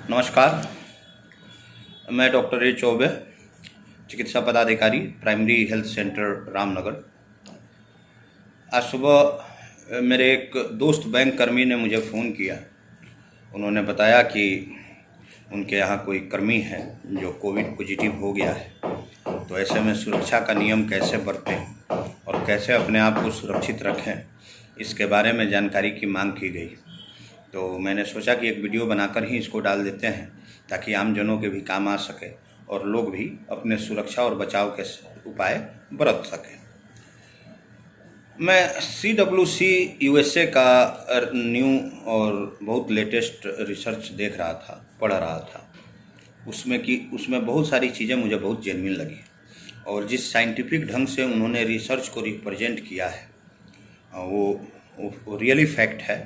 नमस्कार। मैं doctor A Choubey, चिकित्सा पदाधिकारी, प्राइमरी हेल्थ सेंटर रामनगर। आज सुबह मेरे एक दोस्त बैंक कर्मी ने मुझे फ़ोन किया। उन्होंने बताया कि उनके यहाँ कोई कर्मी है जो कोविड पॉजिटिव हो गया है, तो ऐसे में सुरक्षा का नियम कैसे बरतें और कैसे अपने आप को सुरक्षित रखें, इसके बारे में जानकारी की मांग की गई। तो मैंने सोचा कि एक वीडियो बनाकर ही इसको डाल देते हैं ताकि आम जनों के भी काम आ सके और लोग भी अपने सुरक्षा और बचाव के उपाय बरत सकें। मैं CWC USA का न्यू और बहुत लेटेस्ट रिसर्च देख रहा था, पढ़ रहा था। उसमें बहुत सारी चीज़ें मुझे बहुत जेन्युइन लगी और जिस साइंटिफिक ढंग से उन्होंने रिसर्च को रिप्रेजेंट किया है वो रियली फैक्ट है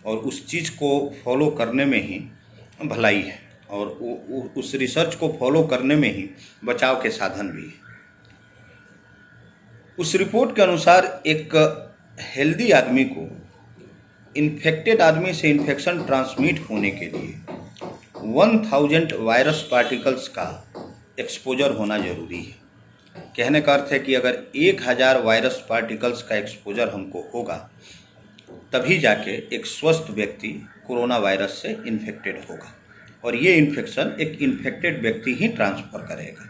और उस चीज़ को फॉलो करने में ही भलाई है और उस रिसर्च को फॉलो करने में ही बचाव के साधन भी है। उस रिपोर्ट के अनुसार एक हेल्दी आदमी को इन्फेक्टेड आदमी से इन्फेक्शन ट्रांसमिट होने के लिए 1000 वायरस पार्टिकल्स का एक्सपोजर होना ज़रूरी है। कहने का अर्थ है कि अगर 1000 वायरस पार्टिकल्स का एक्सपोजर हमको होगा तभी जाके एक स्वस्थ व्यक्ति कोरोना वायरस से इन्फेक्टेड होगा और ये इन्फेक्शन एक इन्फेक्टेड व्यक्ति ही ट्रांसफ़र करेगा।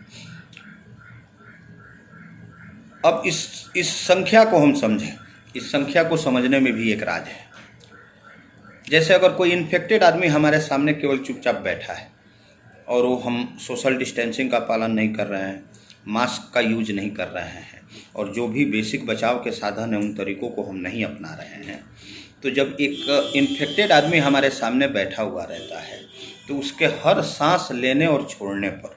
अब इस संख्या को हम समझें। इस संख्या को समझने में भी एक राज है। जैसे अगर कोई इन्फेक्टेड आदमी हमारे सामने केवल चुपचाप बैठा है और वो हम सोशल डिस्टेंसिंग का पालन नहीं कर रहे हैं, मास्क का यूज नहीं कर रहे हैं और जो भी बेसिक बचाव के साधन हैं उन तरीकों को हम नहीं अपना रहे हैं, तो जब एक इन्फेक्टेड आदमी हमारे सामने बैठा हुआ रहता है तो उसके हर सांस लेने और छोड़ने पर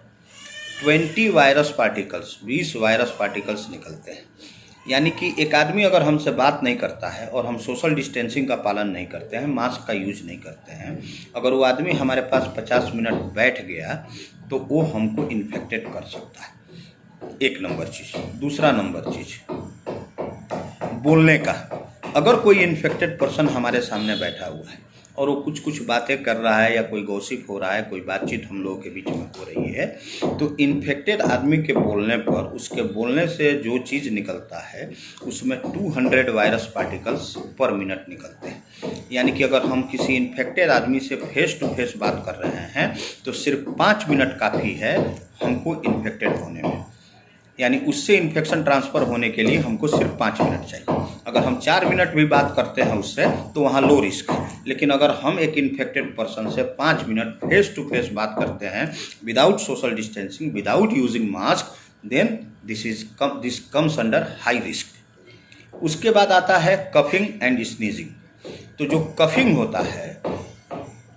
20 वायरस पार्टिकल्स निकलते हैं। यानी कि एक आदमी अगर हमसे बात नहीं करता है और हम सोशल डिस्टेंसिंग का पालन नहीं करते हैं, मास्क का यूज नहीं करते हैं, अगर वो आदमी हमारे पास 50 मिनट बैठ गया तो वो हमको इन्फेक्टेड कर सकता है। एक नंबर चीज़। दूसरा नंबर चीज़, बोलने का। अगर कोई इन्फेक्टेड पर्सन हमारे सामने बैठा हुआ है और वो कुछ बातें कर रहा है या कोई गॉसिप हो रहा है, कोई बातचीत हम लोगों के बीच में हो रही है, तो इन्फेक्टेड आदमी के बोलने पर उसके बोलने से जो चीज़ निकलता है उसमें 200 वायरस पार्टिकल्स पर मिनट निकलते हैं। यानी कि अगर हम किसी इन्फेक्टेड आदमी से फेस टू फेस बात कर रहे हैं तो सिर्फ 5 मिनट काफ़ी है हमको इन्फेक्टेड होने में। यानी उससे इन्फेक्शन ट्रांसफ़र होने के लिए हमको सिर्फ 5 मिनट चाहिए। अगर हम 4 मिनट भी बात करते हैं उससे तो वहाँ लो रिस्क है। लेकिन अगर हम एक इन्फेक्टेड पर्सन से 5 मिनट फेस टू फेस बात करते हैं without social distancing, without using mask, then this comes under high risk. उसके बाद आता है कफिंग एंड स्नीजिंग। तो जो कफिंग होता है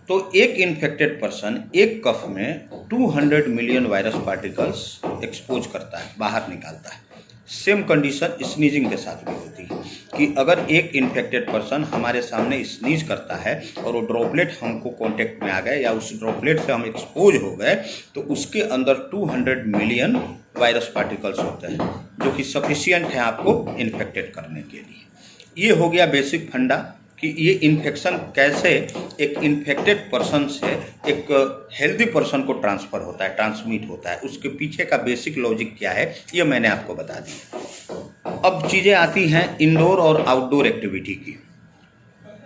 तो एक इन्फेक्टेड पर्सन एक कफ में 200 मिलियन वायरस पार्टिकल्स एक्सपोज करता है, बाहर निकालता है। सेम कंडीशन स्नीजिंग के साथ भी होती है कि अगर एक इन्फेक्टेड पर्सन हमारे सामने स्नीज करता है और वो ड्रॉपलेट हमको कांटेक्ट में आ गए या उस ड्रॉपलेट से हम एक्सपोज हो गए तो उसके अंदर 200 मिलियन वायरस पार्टिकल्स होते हैं जो कि सफिशिएंट है आपको इन्फेक्टेड करने के लिए। ये हो गया बेसिक फंडा कि ये इन्फेक्शन कैसे एक इन्फेक्टेड पर्सन से एक हेल्दी पर्सन को ट्रांसफ़र होता है, ट्रांसमिट होता है। उसके पीछे का बेसिक लॉजिक क्या है ये मैंने आपको बता दिया। अब चीज़ें आती हैं इंडोर और आउटडोर एक्टिविटी की।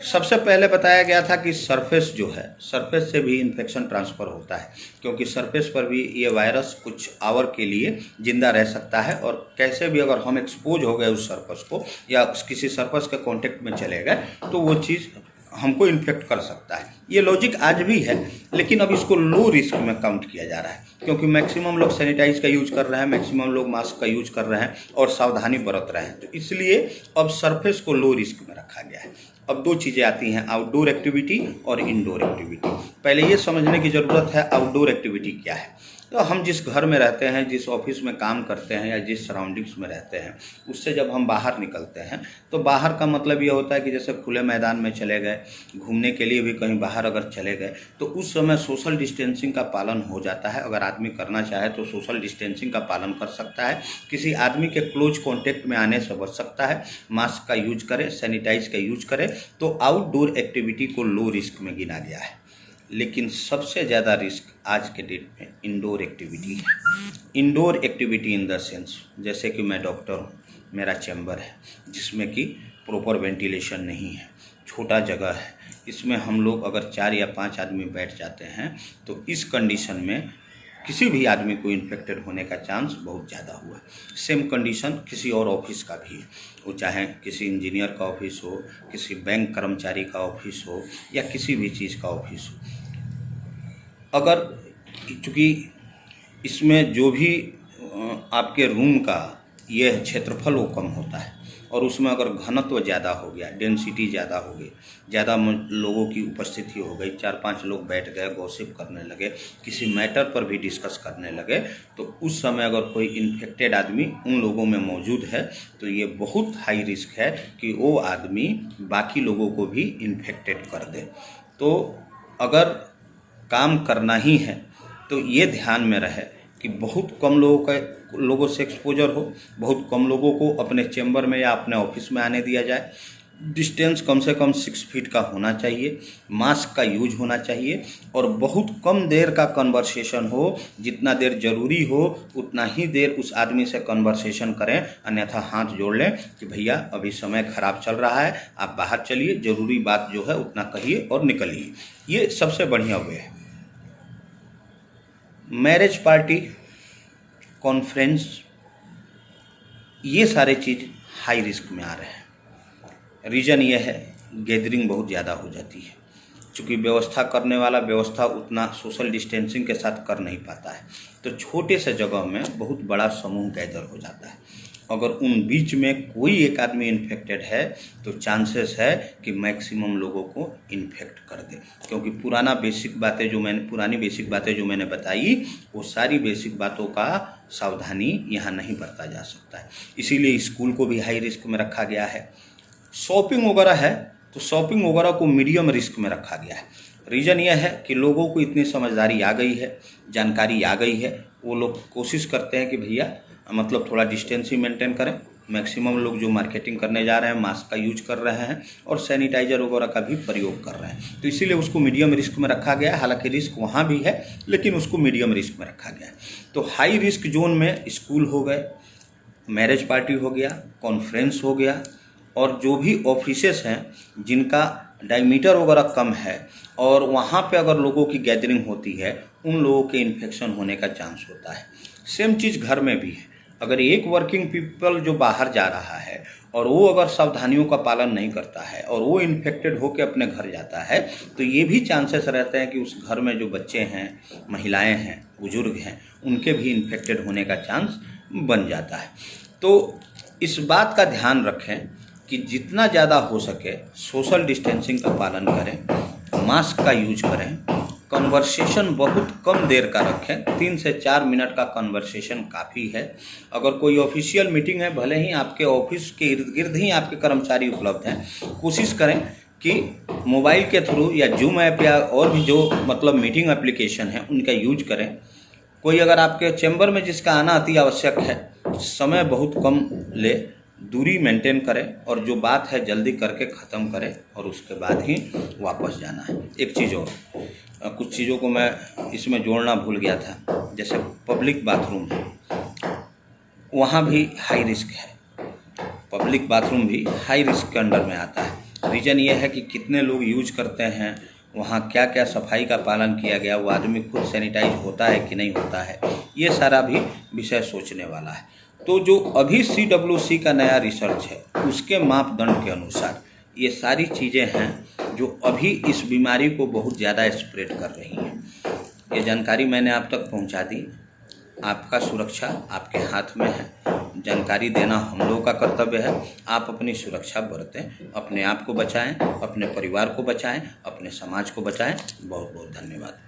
सबसे पहले बताया गया था कि सरफेस जो है, सरफेस से भी इन्फेक्शन ट्रांसफ़र होता है क्योंकि सरफेस पर भी ये वायरस कुछ आवर के लिए ज़िंदा रह सकता है और कैसे भी अगर हम एक्सपोज हो गए उस सरफेस को या किसी सरफेस के कांटेक्ट में चले गए तो वो चीज़ हमको इन्फेक्ट कर सकता है। ये लॉजिक आज भी है, लेकिन अब इसको लो रिस्क में काउंट किया जा रहा है क्योंकि मैक्सिमम लोग सैनिटाइज का यूज कर रहे हैं, मैक्सिमम लोग मास्क का यूज कर रहे हैं और सावधानी बरत रहे हैं। तो इसलिए अब सरफेस को लो रिस्क में रखा गया है। अब दो चीज़ें आती हैं, आउटडोर एक्टिविटी और इंडोर एक्टिविटी। पहले ये समझने की ज़रूरत है आउटडोर एक्टिविटी क्या है। तो हम जिस घर में रहते हैं, जिस ऑफिस में काम करते हैं या जिस सराउंडिंग्स में रहते हैं, उससे जब हम बाहर निकलते हैं तो बाहर का मतलब ये होता है कि जैसे खुले मैदान में चले गए, घूमने के लिए भी कहीं बाहर अगर चले गए तो उस समय सोशल डिस्टेंसिंग का पालन हो जाता है। अगर आदमी करना चाहे तो सोशल डिस्टेंसिंग का पालन कर सकता है, किसी आदमी के क्लोज कॉन्टेक्ट में आने से बच सकता है, मास्क का यूज करे, सैनिटाइज का यूज करे। तो आउटडोर एक्टिविटी को लो रिस्क में गिना गया है। लेकिन सबसे ज़्यादा रिस्क आज के डेट में इंडोर एक्टिविटी है। Indoor activity in the sense, जैसे कि मैं डॉक्टर हूँ, मेरा चैम्बर है जिसमें कि प्रॉपर वेंटिलेशन नहीं है, छोटा जगह है, इसमें हम लोग अगर 4 या 5 आदमी बैठ जाते हैं तो इस कंडीशन में किसी भी आदमी को इन्फेक्टेड होने का चांस बहुत ज़्यादा हुआ है। सेम कंडीशन किसी और ऑफिस का भी है, वो चाहे किसी इंजीनियर का ऑफिस हो, किसी बैंक कर्मचारी का ऑफिस हो या किसी भी चीज़ का ऑफिस हो। अगर चूँकि इसमें जो भी आपके रूम का यह क्षेत्रफल वो कम होता है और उसमें अगर घनत्व ज़्यादा हो गया, डेंसिटी ज़्यादा हो गई, ज़्यादा लोगों की उपस्थिति हो गई, 4-5 लोग बैठ गए, गॉसिप करने लगे, किसी मैटर पर भी डिस्कस करने लगे, तो उस समय अगर कोई इन्फेक्टेड आदमी उन लोगों में मौजूद है तो ये बहुत हाई रिस्क है कि वो आदमी बाकी लोगों को भी इन्फेक्टेड कर दे। तो अगर काम करना ही है तो ये ध्यान में रहे कि बहुत कम लोगों से एक्सपोजर हो, बहुत कम लोगों को अपने चैम्बर में या अपने ऑफिस में आने दिया जाए, डिस्टेंस कम से कम 6 फीट का होना चाहिए, मास्क का यूज होना चाहिए और बहुत कम देर का कन्वर्सेशन हो, जितना देर जरूरी हो उतना ही देर उस आदमी से कन्वर्सेशन करें, अन्यथा हाथ जोड़ लें कि भैया अभी समय खराब चल रहा है, आप बाहर चलिए, ज़रूरी बात जो है उतना कहिए और निकलिए। ये सबसे बढ़िया वे है। मैरिज पार्टी, कॉन्फ्रेंस, ये सारे चीज़ हाई रिस्क में आ रहे हैं। रीज़न ये है गैदरिंग बहुत ज़्यादा हो जाती है, चूँकि व्यवस्था करने वाला व्यवस्था उतना सोशल डिस्टेंसिंग के साथ कर नहीं पाता है, तो छोटे से जगह में बहुत बड़ा समूह गैदर हो जाता है। अगर उन बीच में कोई एक आदमी इन्फेक्टेड है तो चांसेस है कि मैक्सिमम लोगों को इन्फेक्ट कर दे, क्योंकि पुरानी बेसिक बातें जो मैंने बताई वो सारी बेसिक बातों का सावधानी यहाँ नहीं बरता जा सकता है। इसीलिए स्कूल को भी हाई रिस्क में रखा गया है। शॉपिंग वगैरह है तो शॉपिंग वगैरह को मीडियम रिस्क में रखा गया है। रीज़न यह है कि लोगों को इतनी समझदारी आ गई है, जानकारी आ गई है, वो लोग कोशिश करते हैं कि भैया मतलब थोड़ा डिस्टेंस ही मेंटेन करें। मैक्सिमम लोग जो मार्केटिंग करने जा रहे हैं मास्क का यूज कर रहे हैं और सैनिटाइजर वगैरह का भी प्रयोग कर रहे हैं, तो इसीलिए उसको मीडियम रिस्क में रखा गया है। हालांकि रिस्क वहाँ भी है लेकिन उसको मीडियम रिस्क में रखा गया है। तो हाई रिस्क जोन में स्कूल हो गए, मैरिज पार्टी हो गया, कॉन्फ्रेंस हो गया और जो भी ऑफिसेस हैं जिनका डायमीटर वगैरह कम है और वहाँ पे अगर लोगों की गैदरिंग होती है, उन लोगों के इन्फेक्शन होने का चांस होता है। सेम चीज़ घर में भी है। अगर एक वर्किंग पीपल जो बाहर जा रहा है और वो अगर सावधानियों का पालन नहीं करता है और वो इन्फेक्टेड होकर अपने घर जाता है तो ये भी चांसेस रहते हैं कि उस घर में जो बच्चे हैं, महिलाएं हैं, बुजुर्ग हैं, उनके भी इन्फेक्टेड होने का चांस बन जाता है। तो इस बात का ध्यान रखें कि जितना ज़्यादा हो सके सोशल डिस्टेंसिंग का पालन करें, मास्क का यूज करें, कन्वर्सेशन बहुत कम देर का रखें, 3 से 4 मिनट का कन्वर्सेशन काफ़ी है। अगर कोई ऑफिशियल मीटिंग है, भले ही आपके ऑफिस के इर्द गिर्द ही आपके कर्मचारी उपलब्ध हैं, कोशिश करें कि मोबाइल के थ्रू या जूम ऐप या और भी जो मतलब मीटिंग एप्लीकेशन है उनका यूज करें। कोई अगर आपके चैम्बर में जिसका आना अति आवश्यक है, समय बहुत कम ले, दूरी मेंटेन करें और जो बात है जल्दी करके ख़त्म करें और उसके बाद ही वापस जाना है। एक चीज़ और, कुछ चीज़ों को मैं इसमें जोड़ना भूल गया था, जैसे पब्लिक बाथरूम है, वहाँ भी हाई रिस्क है। पब्लिक बाथरूम भी हाई रिस्क के अंडर में आता है। रीज़न ये है कि कितने लोग यूज करते हैं, वहाँ क्या क्या सफाई का पालन किया गया, वो आदमी खुद सैनिटाइज होता है कि नहीं होता है, ये सारा भी विषय सोचने वाला है। तो जो अभी CWC का नया रिसर्च है उसके मापदंड के अनुसार ये सारी चीज़ें हैं जो अभी इस बीमारी को बहुत ज़्यादा स्प्रेड कर रही हैं। ये जानकारी मैंने आप तक पहुंचा दी। आपका सुरक्षा आपके हाथ में है, जानकारी देना हम लोगों का कर्तव्य है। आप अपनी सुरक्षा बरतें, अपने आप को बचाएं, अपने परिवार को बचाएं, अपने समाज को बचाएं। बहुत बहुत धन्यवाद।